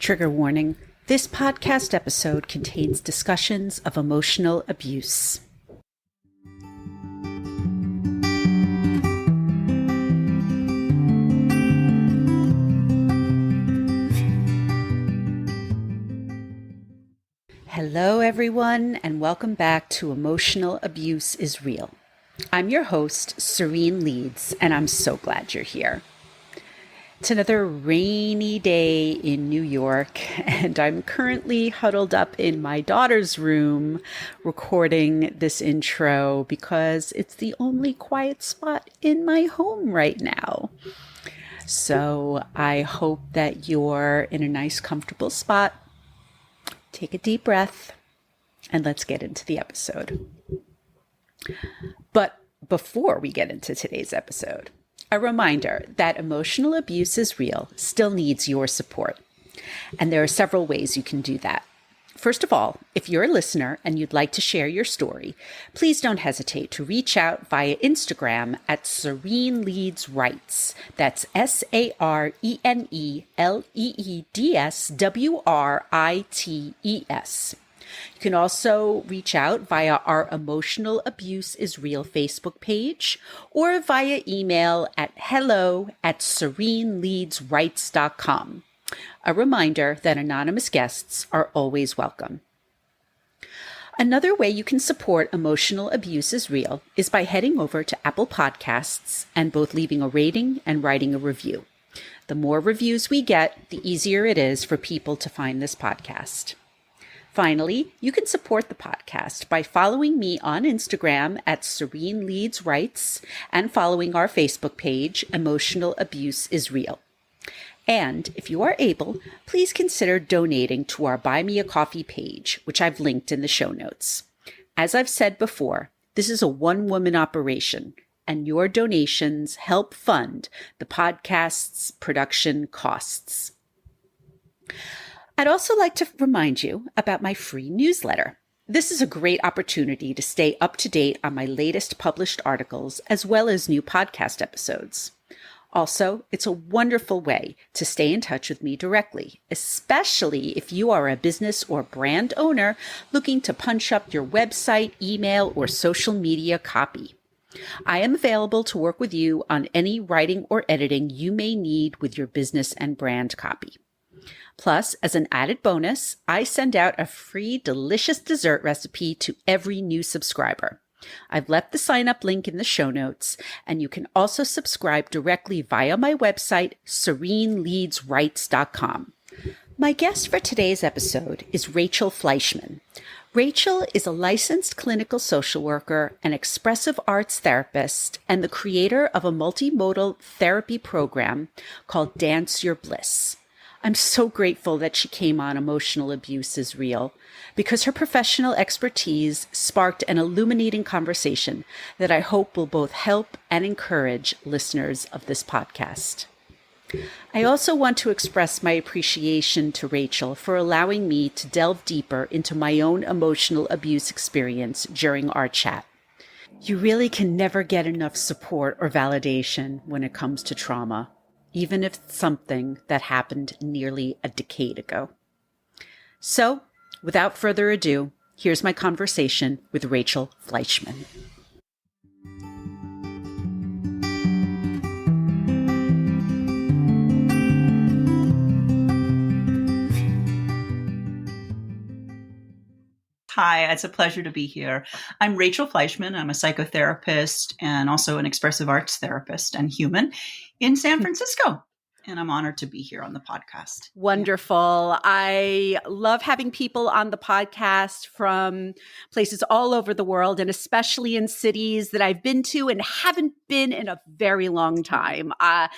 Trigger warning. This podcast episode contains discussions of emotional abuse. Hello, everyone, and welcome back to Emotional Abuse is Real. I'm your host, Serene Leeds, and I'm so glad you're here. It's another rainy day in New York, and I'm currently huddled up in my daughter's room recording this intro because it's the only quiet spot in my home right now. So I hope that you're in a nice, comfortable spot. Take a deep breath, and let's get into the episode. But before we get into today's episode, a reminder that emotional abuse is real still needs your support. And there are several ways you can do that. First of all, if you're a listener and you'd like to share your story, please don't hesitate to reach out via Instagram at Serene Leeds Writes. That's SarenLeedsWrites. You can also reach out via our Emotional Abuse is Real Facebook page or via email at hello@sereneleadswrites.com. A reminder that anonymous guests are always welcome. Another way you can support Emotional Abuse is Real is by heading over to Apple Podcasts and both leaving a rating and writing a review. The more reviews we get, the easier it is for people to find this podcast. Finally, you can support the podcast by following me on Instagram at Serene Leeds Writes and following our Facebook page, Emotional Abuse is Real. And if you are able, please consider donating to our Buy Me a Coffee page, which I've linked in the show notes. As I've said before, this is a one-woman operation, and your donations help fund the podcast's production costs. I'd also like to remind you about my free newsletter. This is a great opportunity to stay up to date on my latest published articles as well as new podcast episodes. Also, it's a wonderful way to stay in touch with me directly, especially if you are a business or brand owner looking to punch up your website, email, or social media copy. I am available to work with you on any writing or editing you may need with your business and brand copy. Plus, as an added bonus, I send out a free delicious dessert recipe to every new subscriber. I've left the sign-up link in the show notes, and you can also subscribe directly via my website, sereneleadswrites.com. My guest for today's episode is Rachel Fleischman. Rachel is a licensed clinical social worker, an expressive arts therapist, and the creator of a multimodal therapy program called Dance Your Bliss. I'm so grateful that she came on Emotional Abuse is Real because her professional expertise sparked an illuminating conversation that I hope will both help and encourage listeners of this podcast. I also want to express my appreciation to Rachel for allowing me to delve deeper into my own emotional abuse experience during our chat. You really can never get enough support or validation when it comes to trauma, even if it's something that happened nearly a decade ago. So, without further ado, here's my conversation with Rachel Fleischman. Hi, it's a pleasure to be here. I'm Rachel Fleischman. I'm a psychotherapist and also an expressive arts therapist and human in San Francisco. And I'm honored to be here on the podcast. Wonderful. I love having people on the podcast from places all over the world, and especially in cities that I've been to and haven't been in a very long time. I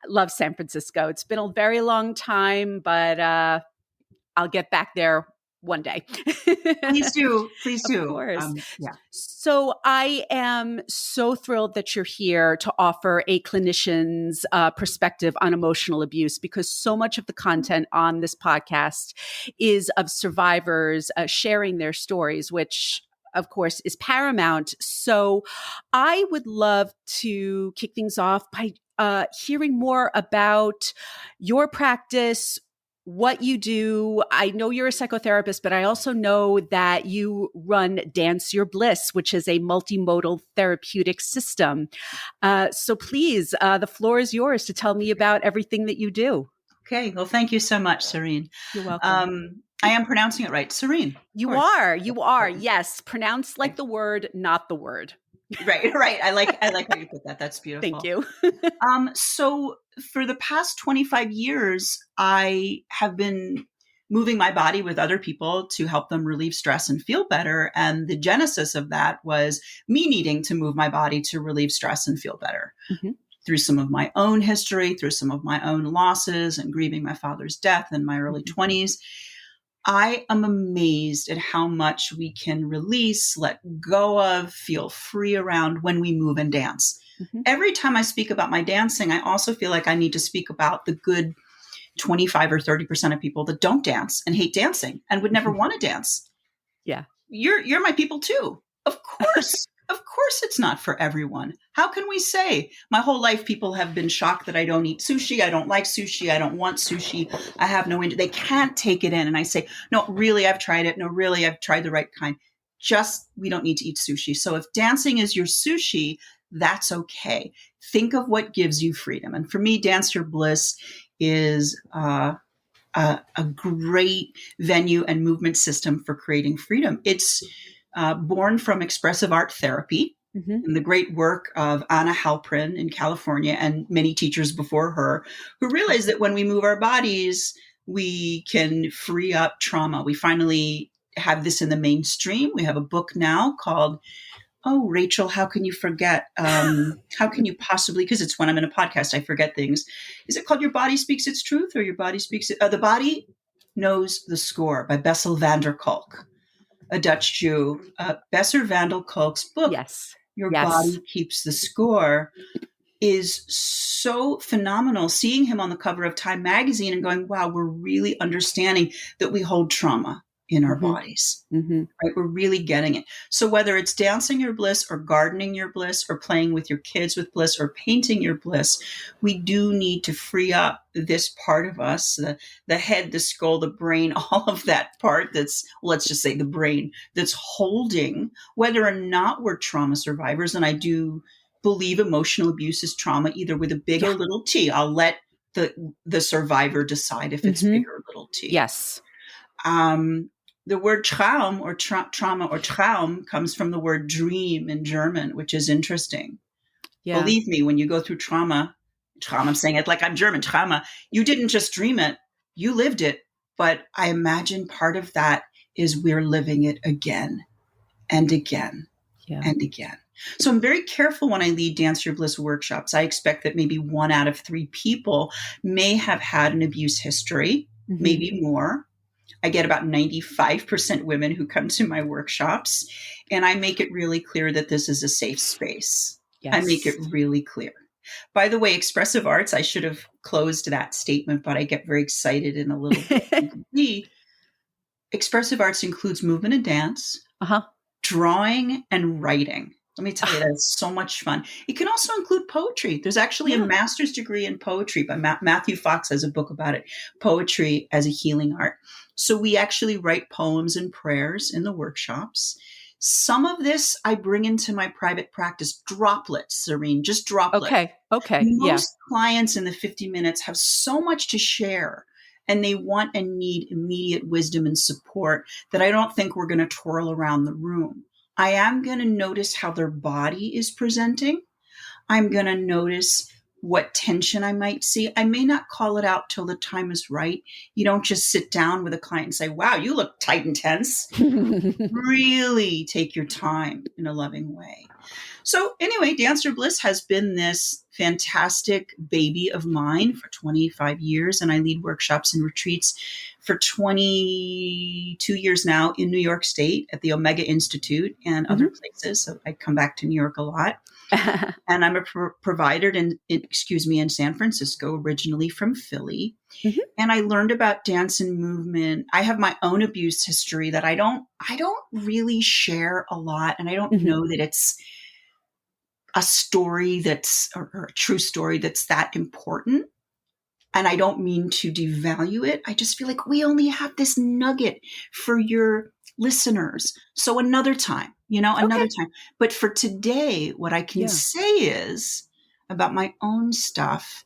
love San Francisco. It's been a very long time, but I'll get back there one day. Please do. Please do. Of course. Yeah. So I am so thrilled that you're here to offer a clinician's perspective on emotional abuse, because so much of the content on this podcast is of survivors sharing their stories, which of course is paramount. So I would love to kick things off by hearing more about your practice, what you do. I know you're a psychotherapist, but I also know that you run Dance Your Bliss, which is a multimodal therapeutic system. So please, the floor is yours to tell me about everything that you do. Okay. Well, thank you so much, Serene. You're welcome. I am pronouncing it right. Serene, of You course. are. You are. Yes. Pronounced like the word, not the word. Right, right. I like how you put that. That's Thank beautiful. you. So for the past 25 years, I have been moving my body with other people to help them relieve stress and feel better. And the genesis of that was me needing to move my body to relieve stress and feel better Mm-hmm. through some of my own history, through some of my own losses and grieving my father's death in my early 20s. I am amazed at how much we can release, let go of, feel free around when we move and dance. Mm-hmm. Every time I speak about my dancing, I also feel like I need to speak about the good 25 or 30% of people that don't dance and hate dancing and would never want to dance. Yeah. You're my people too. Of course. Of course it's not for everyone. How can we say my whole life people have been shocked that I don't eat sushi, I don't like sushi, I don't want sushi, I have no they can't take it in, and I say, "No, really I've tried it. No, really I've tried the right kind. Just we don't need to eat sushi." So if dancing is your sushi, that's okay. Think of what gives you freedom. And for me, Dance Your Bliss is a great venue and movement system for creating freedom. It's born from expressive art therapy Mm-hmm. and the great work of Anna Halprin in California and many teachers before her who realized that when we move our bodies, we can free up trauma. We finally have this in the mainstream. We have a book now called Oh, Rachel, how can you forget? How can you possibly? Because it's when I'm in a podcast, I forget things. Is it called Your Body Speaks Its Truth or Your Body Speaks It? The Body Knows the Score by Bessel van der Kolk, a Dutch Jew. Besser van der Kolk's book, Yes. Your Yes. Body Keeps the Score, is so phenomenal. Seeing him on the cover of Time magazine and going, wow, we're really understanding that we hold trauma in our Mm-hmm. bodies. Mm-hmm. Right? We're really getting it. So whether it's dancing your bliss or gardening your bliss or playing with your kids with bliss or painting your bliss, we do need to free up this part of us, the head, the skull, the brain, all of that part that's, let's just say the brain that's holding, whether or not we're trauma survivors. And I do believe emotional abuse is trauma, either with a big Yeah. or little T. I'll let the survivor decide if it's Mm-hmm. big or little T. Yes. The word Traum or trauma or Traum comes from the word dream in German, which is interesting. Yeah. Believe me, when you go through trauma, I'm saying it like I'm German, trauma, you didn't just dream it, you lived it. But I imagine part of that is we're living it again and again and again. So I'm very careful when I lead Dance Your Bliss workshops. I expect that maybe 1 out of 3 people may have had an abuse history, Mm-hmm. maybe more. I get about 95% women who come to my workshops, and I make it really clear that this is a safe space. Yes. I make it really clear. By the way, expressive arts, I should have closed that statement, but I get very excited in a little bit. Expressive arts includes movement and dance, drawing and writing. Let me tell you, that's so much fun. It can also include poetry. There's actually a master's degree in poetry by Matthew Fox has a book about it, Poetry as a Healing Art. So we actually write poems and prayers in the workshops. Some of this I bring into my private practice, droplets, Serene, just droplets. Okay. Most clients in the 50 minutes have so much to share, and they want and need immediate wisdom and support that I don't think we're going to twirl around the room. I am going to notice how their body is presenting. I'm going to notice what tension I might see. I may not call it out till the time is right. You don't just sit down with a client and say, wow, you look tight and tense. Really take your time in a loving way. So anyway, Dance Your Bliss has been this fantastic baby of mine for 25 years, and I lead workshops and retreats for 22 years now in New York State at the Omega Institute and other places. So I come back to New York a lot. And I'm a provider in San Francisco, originally from Philly. Mm-hmm. And I learned about dance and movement. I have my own abuse history that I don't really share a lot. And I don't know that it's a story or a true story that's that important. And I don't mean to devalue it. I just feel like we only have this nugget for your listeners. So another time, another Okay. time. But for today, what I can Yeah. say is about my own stuff.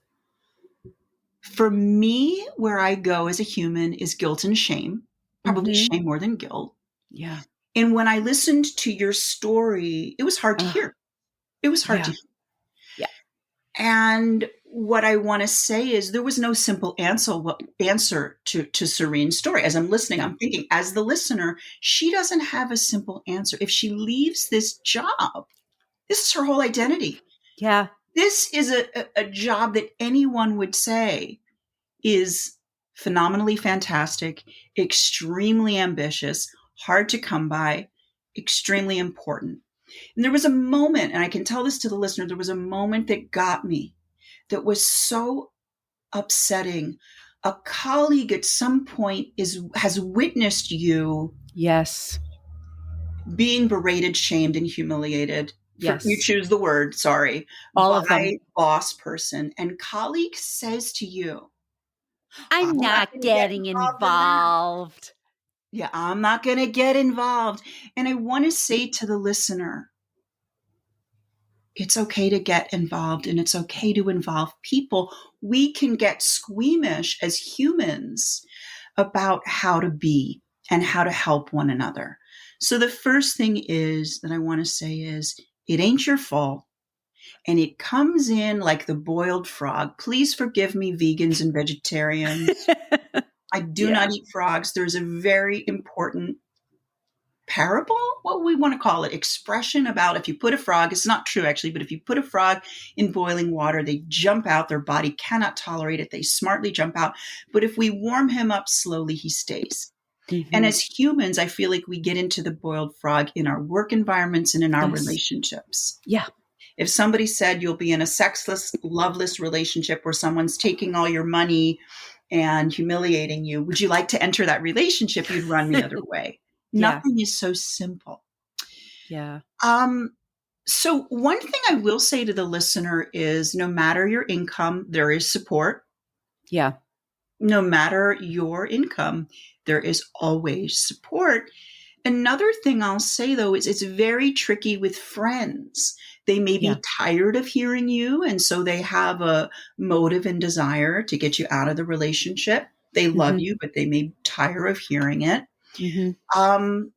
For me, where I go as a human is guilt and shame, probably Mm-hmm. shame more than guilt. Yeah. And when I listened to your story, it was hard to hear. It was hard to Yeah. hear. Yeah. And what I want to say is there was no simple answer to Serene's story. As I'm listening, Yeah. I'm thinking, as the listener, she doesn't have a simple answer. If she leaves this job, this is her whole identity. Yeah. This is a job that anyone would say is phenomenally fantastic, extremely ambitious, hard to come by, extremely important. And there was a moment, and I can tell this to the listener, there was a moment that got me that was so upsetting. A colleague at some point has witnessed you Yes. being berated, shamed, and humiliated. You Yes. choose the word, sorry, All of them. by boss person. And colleague says to you, I'm I'm not not going to get getting involved in that. involved. Yeah, I'm not going to get involved. And I want to say to the listener, it's okay to get involved and it's okay to involve people. We can get squeamish as humans about how to be and how to help one another. So the first thing is that I want to say is it ain't your fault. And it comes in like the boiled frog. Please forgive me, vegans and vegetarians. I do Yeah. not eat frogs. There's a very important parable, what we want to call it, expression about if you put a frog, it's not true actually, but if you put a frog in boiling water, they jump out, their body cannot tolerate it, they smartly jump out. But if we warm him up slowly, he stays. And Mm-hmm. as humans, I feel like we get into the boiled frog in our work environments and in our Yes. relationships. Yeah. If somebody said you'll be in a sexless, loveless relationship where someone's taking all your money and humiliating you, would you like to enter that relationship? You'd run the other way. Yeah. Nothing is so simple. Yeah. Um, so one thing I will say to the listener is no matter your income, there is support. Yeah. No matter your income, there is always support. Another thing I'll say though is it's very tricky with friends. They may Yeah. be tired of hearing you, and so they have a motive and desire to get you out of the relationship. They love Mm-hmm. you, but they may tire of hearing it. Mm-hmm. Um,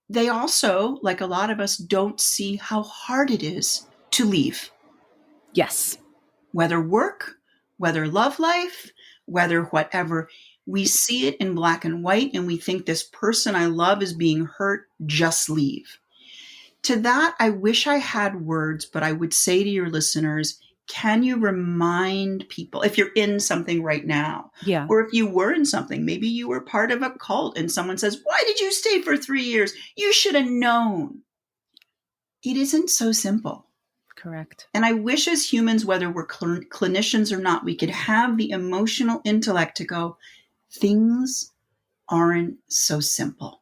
they also, like a lot of us, don't see how hard it is to leave, Yes. whether work, whether love life, whether whatever. We see it in black and white, and we think this person I love is being hurt, just leave. To that, I wish I had words, but I would say to your listeners, can you remind people if you're in something right now, Yeah. or if you were in something, maybe you were part of a cult and someone says, why did you stay for 3 years? You should have known. It isn't so simple. Correct. And I wish as humans, whether we're clinicians or not, we could have the emotional intellect to go, things aren't so simple.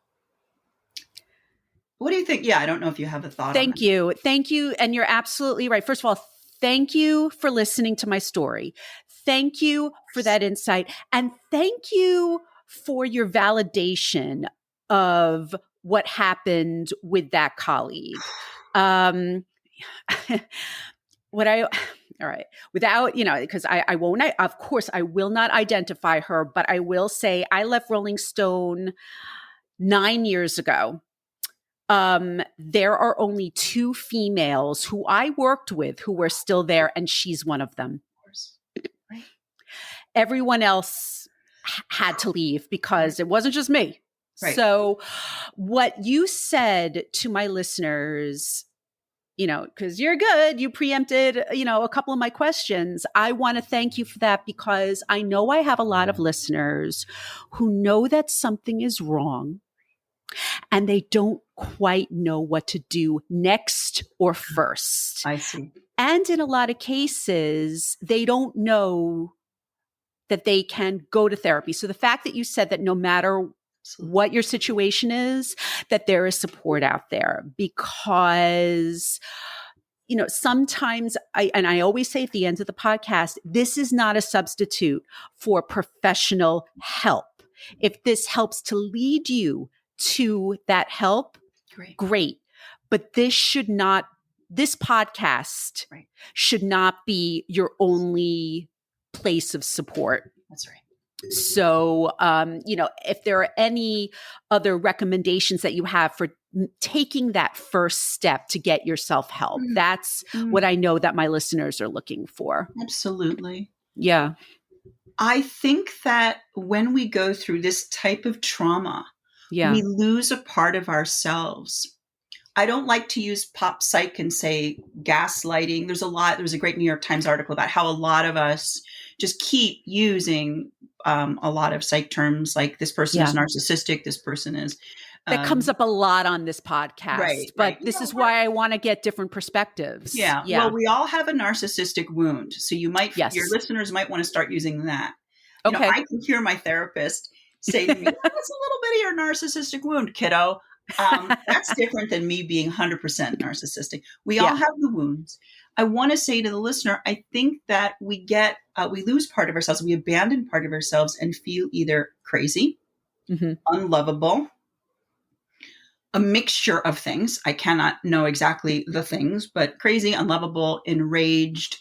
What do you think? Yeah, I don't know if you have a thought on that. Thank you. Thank you. And you're absolutely right. First of all, thank you for listening to my story. Thank you for that insight. And thank you for your validation of what happened with that colleague. Um, what I, all right, without, because I won't, of course, I will not identify her, but I will say I left Rolling Stone 9 years ago. There are only 2 females who I worked with who were still there, and she's one of them. Of course. Right. Everyone else had to leave because it wasn't just me. Right. So what you said to my listeners, because you're good, you preempted, a couple of my questions. I want to thank you for that because I know I have a lot of listeners who know that something is wrong and they don't quite know what to do next or first. I see. And in a lot of cases, they don't know that they can go to therapy. So the fact that you said that no matter what your situation is, that there is support out there because, sometimes I always say at the end of the podcast, this is not a substitute for professional help. If this helps to lead you to that help, great. But this podcast should not be your only place of support. That's right. So, if there are any other recommendations that you have for taking that first step to get yourself help, that's what I know that my listeners are looking for. Absolutely. Yeah. I think that when we go through this type of trauma, we lose a part of ourselves. I don't like to use pop psych and say gaslighting. There's a great New York Times article about how a lot of us just keep using a lot of psych terms, like this person is narcissistic, this person is. That comes up a lot on this podcast, but this is why I want to get different perspectives. Yeah. Well, we all have a narcissistic wound. So your listeners might want to start using that. Okay. I can hear my therapist say to me, that's a little bit of your narcissistic wound, kiddo. That's different than me being 100% narcissistic. We all have the wounds. I want to say to the listener, I think that we lose part of ourselves. We abandon part of ourselves and feel either crazy, unlovable, a mixture of things. I cannot know exactly the things, but crazy, unlovable, enraged.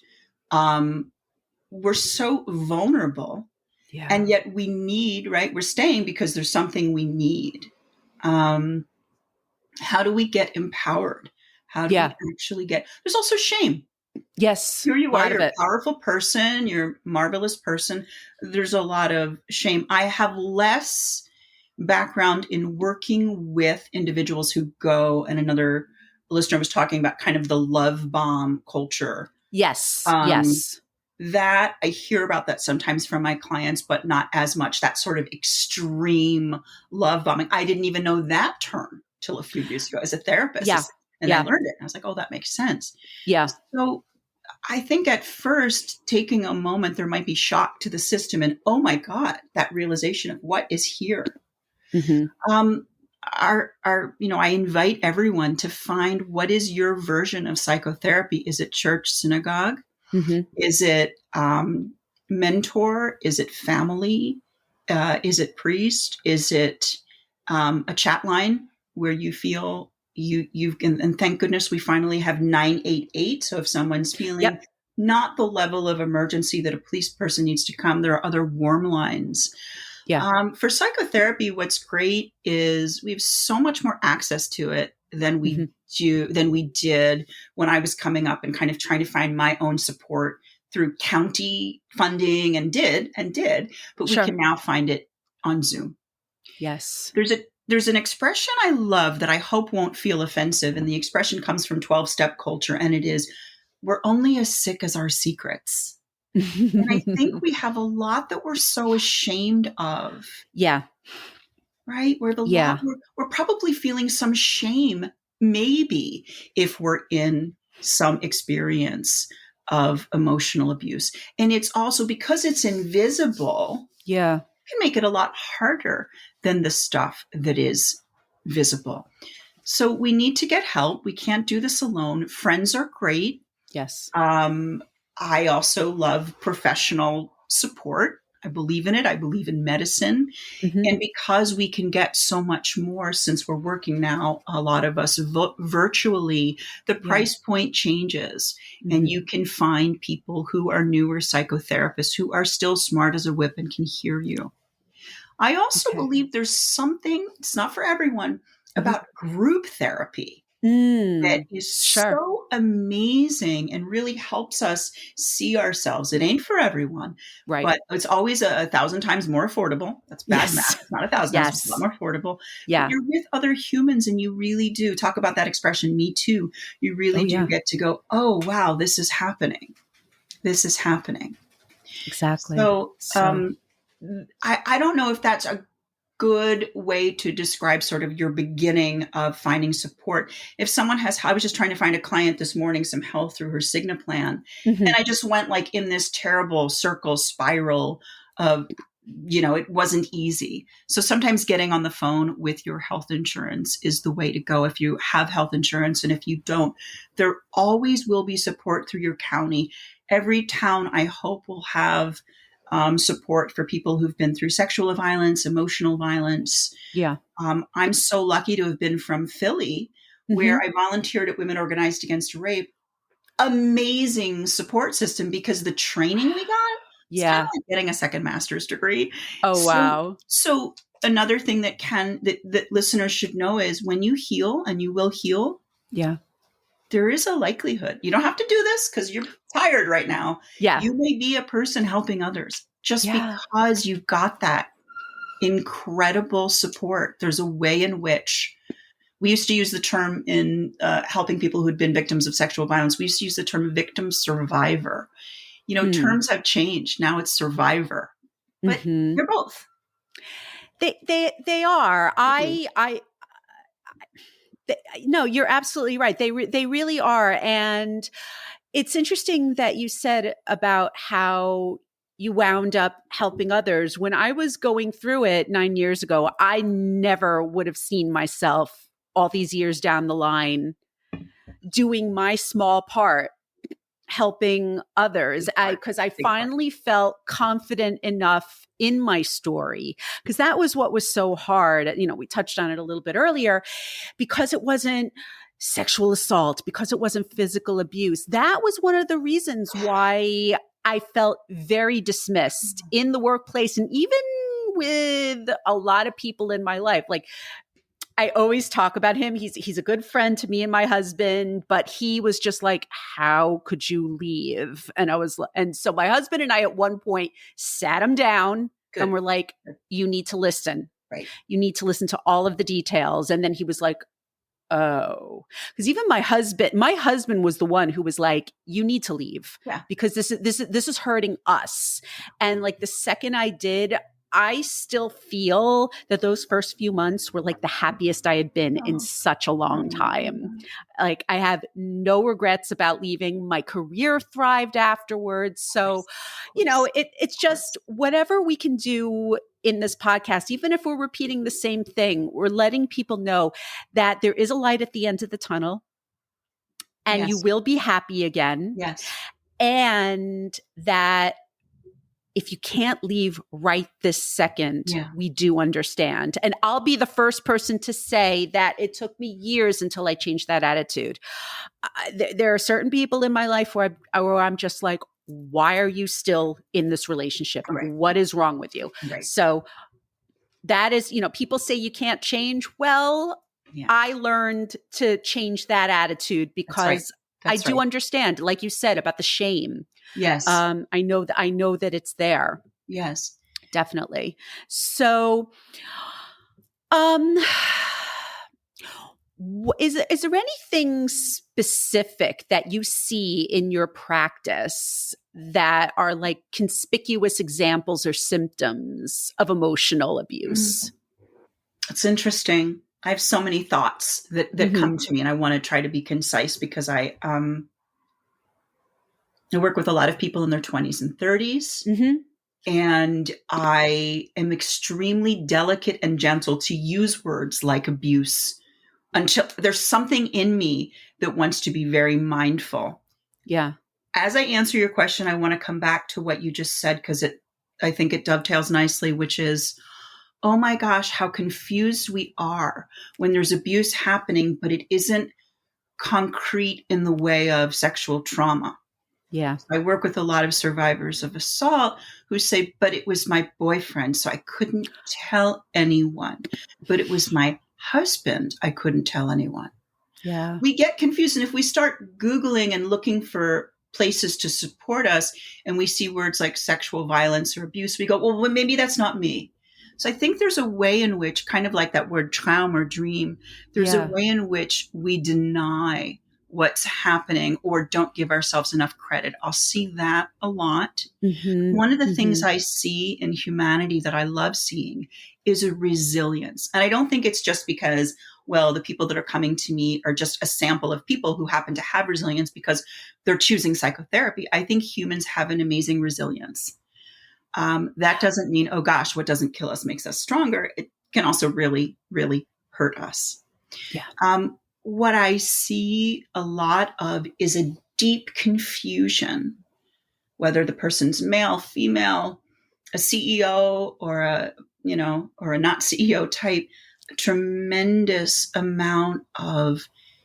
We're so vulnerable. Yeah. And yet we need, we're staying because there's something we need. How do we get empowered? How do we actually there's also shame. Yes. Here you are, you're a powerful person, you're a marvelous person. There's a lot of shame. I have less background in working with individuals who go, and another listener was talking about kind of the love bomb culture. Yes. Yes. That I hear about that sometimes from my clients, but not as much. That sort of extreme love bombing. I didn't even know that term till a few years ago as a therapist. Yeah. And I learned it. And I was like, oh, that makes sense. Yeah. So I think at first, taking a moment, there might be shock to the system. And oh my God, that realization of what is here. Mm-hmm. I invite everyone to find what is your version of psychotherapy. Is it church, synagogue? Mm-hmm. Is it mentor? Is it family? Is it priest? Is it a chat line where you feel and thank goodness we finally have 988. So if someone's feeling not the level of emergency that a police person needs to come, there are other warm lines. Yeah. For psychotherapy, what's great is we have so much more access to it than we did when I was coming up and kind of trying to find my own support through county funding and did, but we can now find it on Zoom. Yes. There's an expression I love that I hope won't feel offensive. And the expression comes from 12-step culture. And it is, we're only as sick as our secrets. And I think we have a lot that we're so ashamed of. Yeah. Right? We're probably feeling some shame, maybe, if we're in some experience of emotional abuse. And it's also because it's invisible. Yeah. It can make it a lot harder than the stuff that is visible. So we need to get help. We can't do this alone. Friends are great. Yes. I also love professional support. I believe in it. I believe in medicine. Mm-hmm. And because we can get so much more since we're working now, a lot of us virtually, the price point changes. Mm-hmm. And you can find people who are newer psychotherapists who are still smart as a whip and can hear you. I also believe there's something, it's not for everyone, about group therapy. That is so amazing and really helps us see ourselves. It ain't for everyone, right? But it's always 1,000 times more affordable. That's bad math. It's not 1,000 times, it's a lot more affordable. Yeah. But you're with other humans and you really do talk about that expression, me too. You really do get to go, oh, wow, this is happening. This is happening. Exactly. So I don't know if that's a good way to describe sort of your beginning of finding support. If someone I was just trying to find a client this morning, some health through her Cigna plan. Mm-hmm. And I just went like in this terrible spiral of it wasn't easy. So sometimes getting on the phone with your health insurance is the way to go if you have health insurance. And if you don't, there always will be support through your county. Every town, I hope, will have support for people who've been through sexual violence, emotional violence. Yeah. I'm so lucky to have been from Philly, where I volunteered at Women Organized Against Rape. Amazing support system, because the training we got, it's kind of like getting a second master's degree. Oh, wow. So another thing that listeners should know is when you heal, and you will heal, there is a likelihood. You don't have to do this because you're tired right now. Yeah. You may be a person helping others just because you've got that incredible support. There's a way in which we used to use the term in helping people who'd been victims of sexual violence. We used to use the term victim survivor. Terms have changed. Now it's survivor, but they're both. They are. No, you're absolutely right. They really are. And it's interesting that you said about how you wound up helping others. When I was going through it 9 years ago, I never would have seen myself all these years down the line doing my small part, helping others, because I finally felt confident enough in my story, because that was what was so hard. We touched on it a little bit earlier, because it wasn't sexual assault, because it wasn't physical abuse. That was one of the reasons why I felt very dismissed in the workplace, and even with a lot of people in my life. Like, I always talk about him. He's a good friend to me and my husband, but he was just like, how could you leave? And so my husband and I at one point sat him down and we're like, you need to listen. Right. You need to listen to all of the details. And then he was like, oh, because even my husband was the one who was like, you need to leave because this is hurting us. And like the second I did, I still feel that those first few months were like the happiest I had been in such a long time. Like, I have no regrets about leaving. My career thrived afterwards. So, it's just whatever we can do in this podcast, even if we're repeating the same thing, we're letting people know that there is a light at the end of the tunnel, and you will be happy again. Yes. And that if you can't leave right this second, we do understand. And I'll be the first person to say that it took me years until I changed that attitude. There are certain people in my life where I'm just like, why are you still in this relationship? Right. What is wrong with you? Right. So that is, people say you can't change. Well, I learned to change that attitude because I do understand, like you said, about the shame. Yes. I know that it's there. Yes. Definitely. So, is there anything specific that you see in your practice that are like conspicuous examples or symptoms of emotional abuse? It's interesting. I have so many thoughts that come to me, and I want to try to be concise because I work with a lot of people in their 20s and 30s. And I am extremely delicate and gentle to use words like abuse until there's something in me that wants to be very mindful. Yeah. As I answer your question, I want to come back to what you just said, because I think it dovetails nicely, which is, oh my gosh, how confused we are when there's abuse happening, but it isn't concrete in the way of sexual trauma. Yeah. I work with a lot of survivors of assault who say, but it was my boyfriend, so I couldn't tell anyone. But it was my husband, I couldn't tell anyone. Yeah. We get confused. And if we start Googling and looking for places to support us, and we see words like sexual violence or abuse, we go, well, maybe that's not me. So I think there's a way in which, kind of like that word traum or dream, there's a way in which we deny what's happening or don't give ourselves enough credit. I'll see that a lot. One of the things I see in humanity that I love seeing is a resilience. And I don't think it's just because, well, the people that are coming to me are just a sample of people who happen to have resilience because they're choosing psychotherapy. I think humans have an amazing resilience. That doesn't mean, oh gosh, what doesn't kill us makes us stronger. It can also really, really hurt us. Yeah. What I see a lot of is a deep confusion, whether the person's male, female, a CEO or or a not CEO type, a tremendous amount of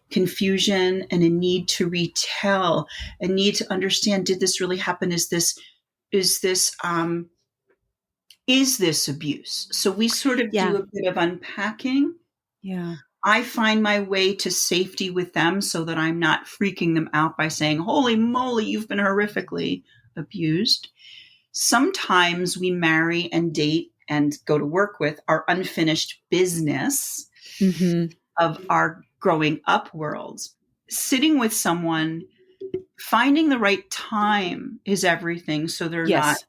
confusion and a need to retell, a need to understand, did this really happen? Is this abuse? So we sort of Yeah. do a bit of unpacking. Yeah. I find my way to safety with them so that I'm not freaking them out by saying, holy moly, you've been horrifically abused. Sometimes we marry and date and go to work with our unfinished business of our growing up worlds. Sitting with someone, finding the right time is everything so they're not Yes.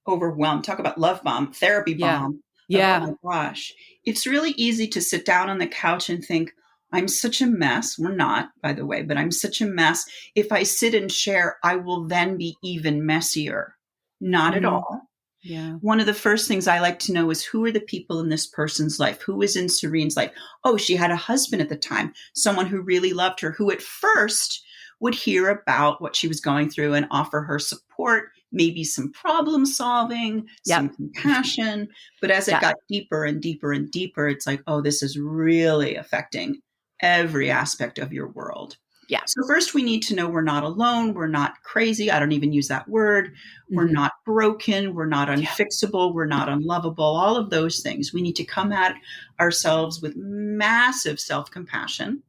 overwhelmed. Talk about love bomb, therapy Yeah. bomb of, oh Yeah. my gosh. It's really easy to sit down on the couch and think, I'm such a mess. We're not, by the way, but I'm such a mess. If I sit and share, I will then be even messier. Not at all. Yeah. One of the first things I like to know is, who are the people in this person's life? Who was in Serene's life? Oh, she had a husband at the time, someone who really loved her, who at first would hear about what she was going through and offer her support, maybe some problem solving, Yep. some compassion. But as it Yeah. got deeper and deeper and deeper, it's like, oh, this is really affecting every aspect of your world. Yeah. So first we need to know we're not alone. We're not crazy. I don't even use that word. We're Mhm. not broken. We're not unfixable. We're not unlovable. All of those things. We need to come at ourselves with massive self-compassion.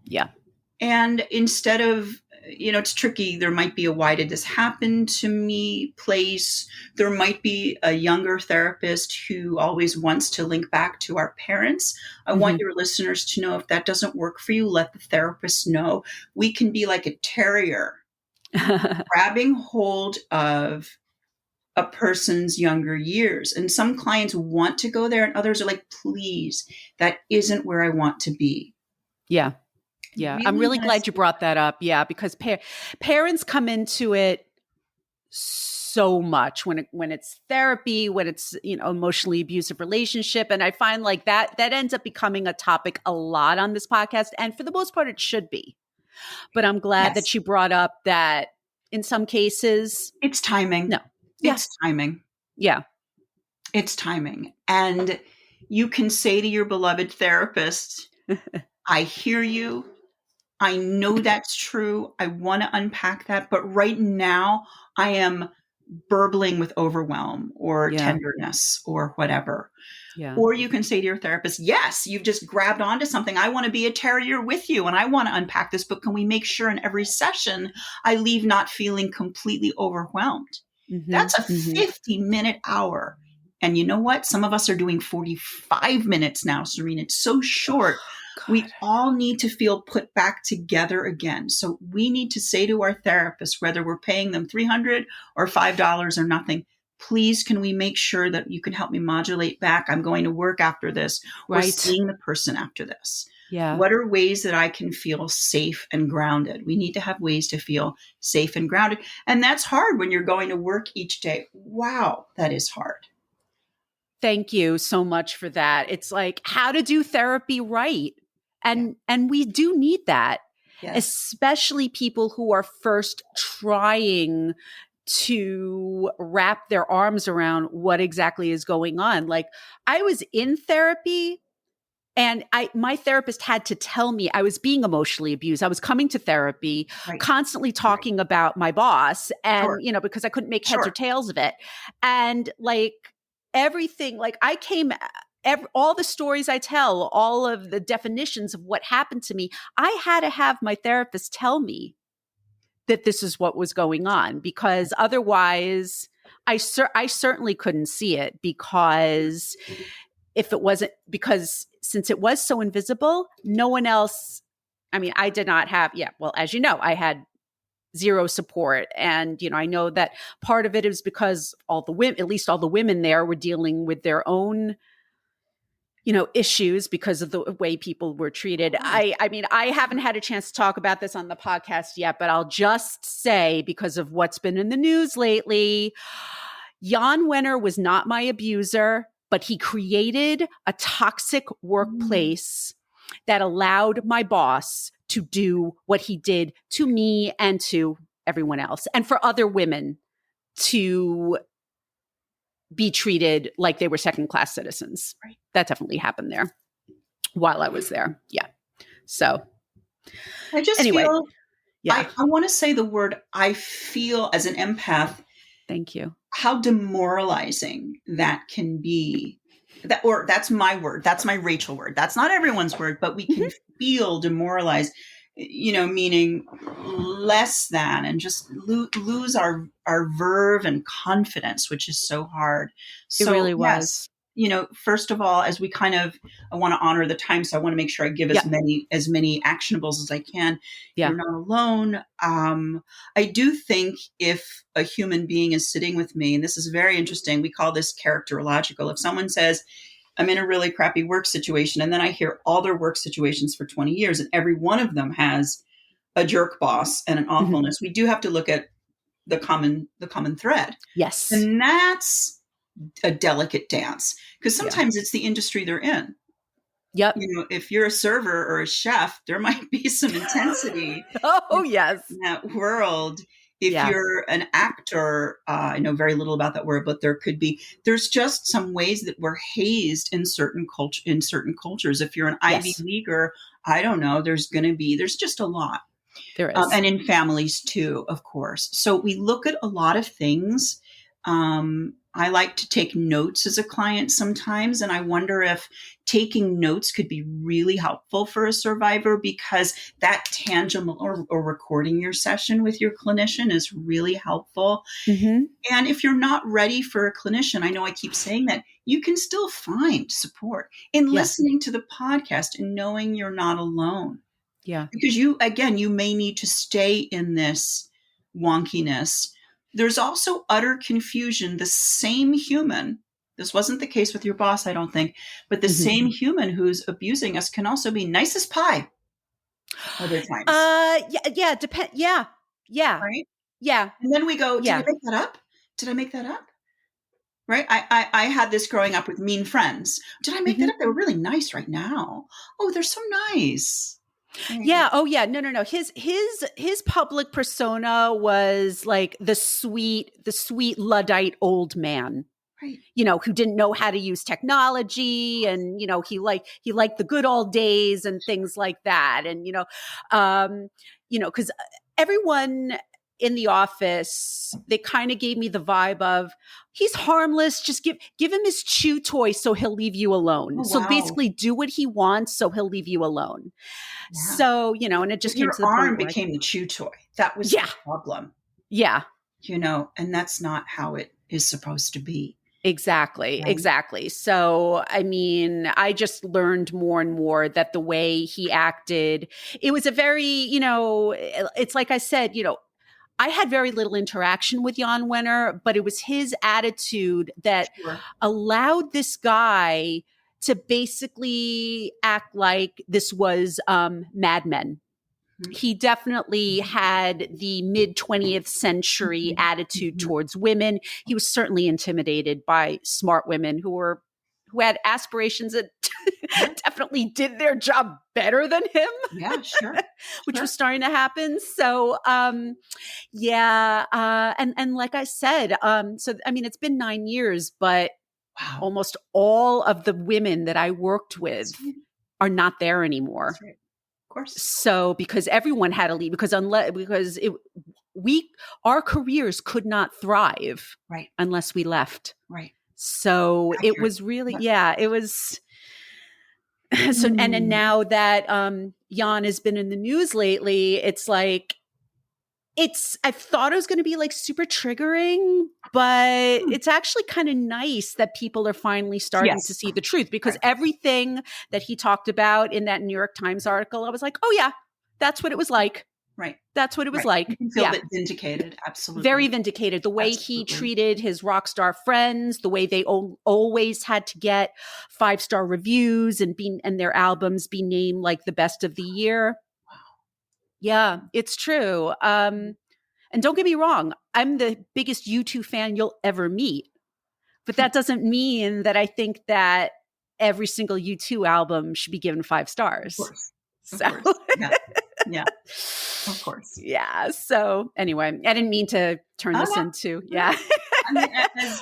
Yeah. And instead of, it's tricky. There might be a why did this happen to me place. There might be a younger therapist who always wants to link back to our parents. I want your listeners to know, if that doesn't work for you, let the therapist know. We can be like a terrier grabbing hold of a person's younger years. And some clients want to go there and others are like, please, that isn't where I want to be. Yeah. Yeah. I'm really glad you brought that up. Yeah. Because parents come into it so much when it's therapy, when it's, emotionally abusive relationship. And I find like that ends up becoming a topic a lot on this podcast. And for the most part, it should be. But I'm glad that you brought up that in some cases, it's timing. No. Yeah. It's timing. Yeah. It's timing. And you can say to your beloved therapist, I hear you. I know that's true. I want to unpack that. But right now, I am burbling with overwhelm or tenderness or whatever. Yeah. Or you can say to your therapist, yes, you've just grabbed onto something. I want to be a terrier with you and I want to unpack this, but can we make sure in every session I leave not feeling completely overwhelmed? That's a 50-minute hour. And you know what? Some of us are doing 45 minutes now, Serene. It's so short. We all need to feel put back together again. So we need to say to our therapist, whether we're paying them $300 or $5 or nothing, please, can we make sure that you can help me modulate back? I'm going to work after this. Right. Or seeing the person after this. Yeah. What are ways that I can feel safe and grounded? We need to have ways to feel safe and grounded. And that's hard when you're going to work each day. Wow, that is hard. Thank you so much for that. It's like how to do therapy right. And we do need that, especially people who are first trying to wrap their arms around what exactly is going on. Like I was in therapy and my therapist had to tell me I was being emotionally abused. I was coming to therapy, constantly talking about my boss and, because I couldn't make heads or tails of it. And like everything, like I came all the stories I tell, all of the definitions of what happened to me, I had to have my therapist tell me that this is what was going on, because otherwise I certainly couldn't see it, because if it wasn't, because since it was so invisible, no one else, I mean, I did not have, well, as you know, I had zero support. And, I know that part of it is because all the women, at least all the women there, were dealing with their own issues because of the way people were treated. I mean, I haven't had a chance to talk about this on the podcast yet, but I'll just say, because of what's been in the news lately, Jan Wenner was not my abuser, but he created a toxic workplace that allowed my boss to do what he did to me and to everyone else, and for other women to be treated like they were second-class citizens. Right. That definitely happened there while I was there. Yeah. So I just anyway, feel, yeah. I want to say the word, I feel as an empath, Thank you. how demoralizing that can be. That's my word. That's my Rachel word. That's not everyone's word, but we can feel demoralized, meaning less than, and just lose our verve and confidence, which is so hard. It So really yes, was. first of all, as we I want to honor the time, so I want to make sure I give as many actionables as I can. Yeah. You're not alone. I do think if a human being is sitting with me, and this is very interesting, we call this characterological. If someone says, I'm in a really crappy work situation, and then I hear all their work situations for 20 years, and every one of them has a jerk boss and an awfulness, we do have to look at the common thread. Yes. And that's a delicate dance, because sometimes it's the industry they're in. Yep. If you're a server or a chef, there might be some intensity yes. in that world. If you're an actor, I know very little about that word, but there's just some ways that we're hazed in certain cultures. If you're an Ivy Leaguer, I don't know, there's just a lot. There is. And in families too, of course. So we look at a lot of things. I like to take notes as a client sometimes, and I wonder if taking notes could be really helpful for a survivor, because that tangible or recording your session with your clinician is really helpful. Mm-hmm. And if you're not ready for a clinician, I know I keep saying that, you can still find support in listening to the podcast and knowing you're not alone. Yeah. Because you may need to stay in this wonkiness. There's also utter confusion. The same human, this wasn't the case with your boss, I don't think, but the same human who's abusing us can also be nice as pie other times. Yeah. Yeah. Right? Yeah. And then we go, did I make that up? Did I make that up? Right? I had this growing up with mean friends. Did I make that up? They were really nice right now. Oh, they're so nice. Yeah. Oh, yeah. No. His public persona was like the sweet Luddite old man, right? Who didn't know how to use technology, and he liked the good old days and things like that, and because everyone in the office, they kind of gave me the vibe of, he's harmless. Just give him his chew toy so he'll leave you alone. Oh, so basically do what he wants so he'll leave you alone. Yeah. So, and it just came to the point where your arm became the chew toy. That was the problem. Yeah. And that's not how it is supposed to be. Exactly. Right? Exactly. So, I mean, I just learned more and more that the way he acted, it was a very, it's like I said, I had very little interaction with Jan Wenner, but it was his attitude that allowed this guy to basically act like this was Mad Men. He definitely had the mid 20th century attitude towards women. He was certainly intimidated by smart women who had aspirations that definitely did their job better than him. Yeah, sure. Which was starting to happen. So, and like I said, so, I mean, it's been 9 years, but almost all of the women that I worked with are not there anymore. That's right. Of course. So, because everyone had to leave, because our careers could not thrive unless we left. Right. So it was really, it was. So, and now that Jan has been in the news lately, it's like, I thought it was going to be like super triggering, but it's actually kind of nice that people are finally starting to see the truth, because everything that he talked about in that New York Times article, I was like, oh yeah, that's what it was like. Right. That's what it was Right. like. You can feel vindicated. Absolutely. Very vindicated. The way he treated his rock star friends, the way they always had to get 5-star reviews and their albums be named like the best of the year. Wow. Yeah, it's true. And don't get me wrong, I'm the biggest U2 fan you'll ever meet. But that doesn't mean that I think that every single U2 album should be given 5 stars. Of course. So. Of course. Yeah. Of course. Yeah. So anyway, I didn't mean to turn this into, yeah. I mean,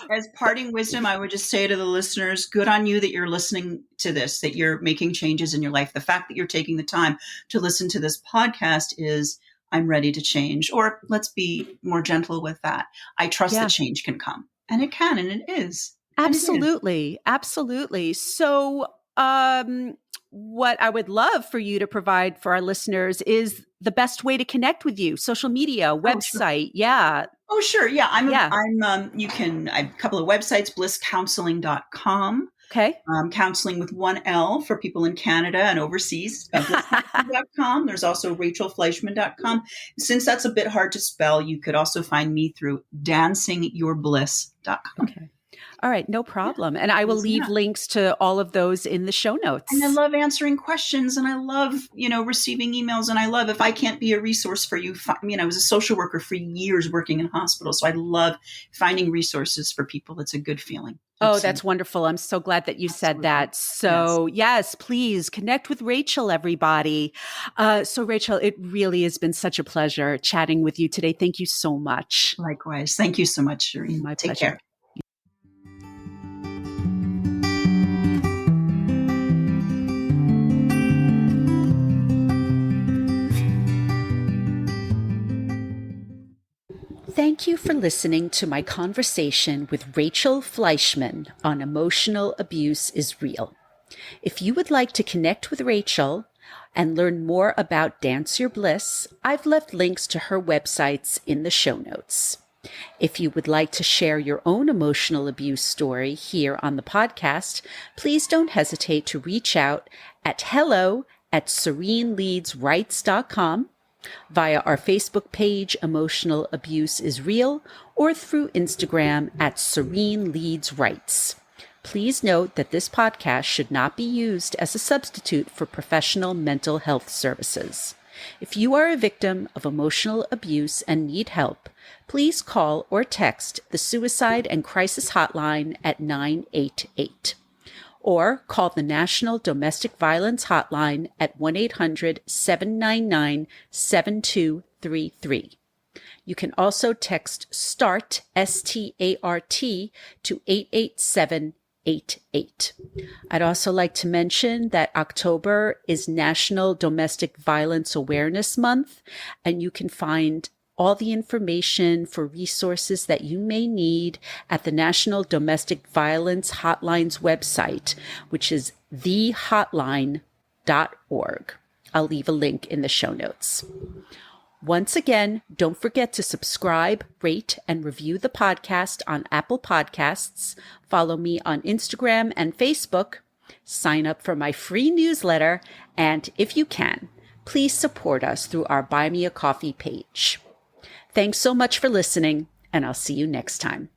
as parting wisdom, I would just say to the listeners, good on you that you're listening to this, that you're making changes in your life. The fact that you're taking the time to listen to this podcast is, I'm ready to change. Or let's be more gentle with that. I trust that change can come. And it can, and it is. Absolutely. Absolutely. So, what I would love for you to provide for our listeners is the best way to connect with you, social media, website. Oh, sure. Yeah. Oh, sure. Yeah. I have a couple of websites, blisscounseling.com. Okay. Counseling with 1 L for people in Canada and overseas, blisscounseling.com. There's also rachelfleischman.com. Since that's a bit hard to spell, you could also find me through dancingyourbliss.com. Okay. All right. No problem. And I will leave links to all of those in the show notes. And I love answering questions, and I love, receiving emails, and I love, if I can't be a resource for you, I was a social worker for years working in hospitals. So I love finding resources for people. It's a good feeling. Oh, that's wonderful. I'm so glad that you said that. So yes, please connect with Rachel, everybody. So Rachel, it really has been such a pleasure chatting with you today. Thank you so much. Likewise. Thank you so much, Shireen. My Take pleasure. care. Thank you for listening to my conversation with Rachel Fleischman on Emotional Abuse is Real. If you would like to connect with Rachel and learn more about Dance Your Bliss, I've left links to her websites in the show notes. If you would like to share your own emotional abuse story here on the podcast, please don't hesitate to reach out at hello@sereneleadsrights.com, via our Facebook page, Emotional Abuse is Real, or through Instagram at Serene Leads Rights. Please note that this podcast should not be used as a substitute for professional mental health services. If you are a victim of emotional abuse and need help, please call or text the Suicide and Crisis Hotline at 988. Or call the National Domestic Violence Hotline at 1-800-799-7233. You can also text START, S-T-A-R-T, to 88788. I'd also like to mention that October is National Domestic Violence Awareness Month, and you can find all the information for resources that you may need at the National Domestic Violence Hotline's website, which is thehotline.org. I'll leave a link in the show notes. Once again, don't forget to subscribe, rate, and review the podcast on Apple Podcasts. Follow me on Instagram and Facebook. Sign up for my free newsletter. And if you can, please support us through our Buy Me a Coffee page. Thanks so much for listening, and I'll see you next time.